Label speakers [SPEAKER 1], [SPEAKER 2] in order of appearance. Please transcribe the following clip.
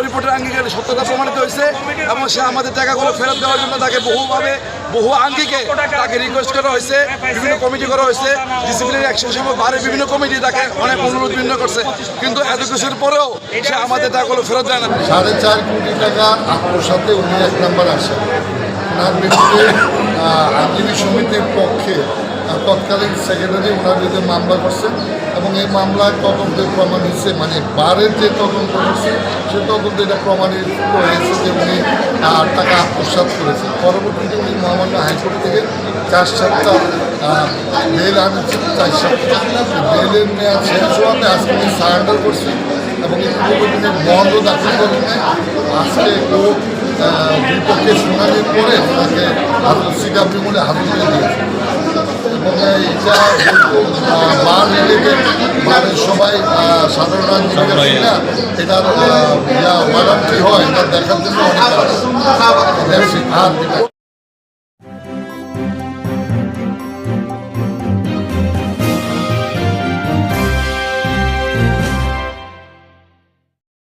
[SPEAKER 1] রিপোর্টের আঙ্গিকে সত্যতা প্রমাণিত হয়েছে এবং সে আমাদের টাকাগুলো ফেরত দেওয়ার জন্য তাকে বহু আঙ্গিকে তাকে রিকোয়েস্ট করা হয়েছে, বিভিন্ন কমিটি করা হয়েছে, ডিসিপ্লিনারি অ্যাকশন সময় বারে বিভিন্ন কমিটি তাকে অনেক অনুরোধ বিভিন্ন করছে, কিন্তু এত কিছুর পরেও সে আমাদের টাকাগুলো ফেরত দেয় না।
[SPEAKER 2] 4.5 কোটি টাকা আত্মসাতে উনি 1 নম্বর আসেন। ওনার বিরুদ্ধে আইনজীবী সমিতির পক্ষে তৎকালীন সেক্রেটারি ওনার বিরুদ্ধে মামলা করছেন এবং এই মামলায় তদন্তের প্রমাণ হয়েছে, মানে বারের যে তদন্ত করছে সে তদন্তে এটা প্রমাণিত হয়েছে যে উনি টাকা আত্মসাৎ করেছেন। পরবর্তীতে উনি মহামান্য হাইকোর্ট থেকে 4-7টা বেল আনেছেন। 4-7টা বেলের মেয়াদ শেষ হওয়াতে আজকে উনি সারেন্ডার করছেন এবং ইতিপূর্বে বন্ধ দাখিল করেন। আজকে কোর্ট বিপক্ষে শুনানির পরে ওনাকে সিডাব্লিউ বলে হাজতে দিয়েছে এবং এটা বার রিলেটেড বারের সবাই সাধারণ আইনজীবী না এটার ওয়ারেন্টি হয় এটা দেখার জন্য অনেক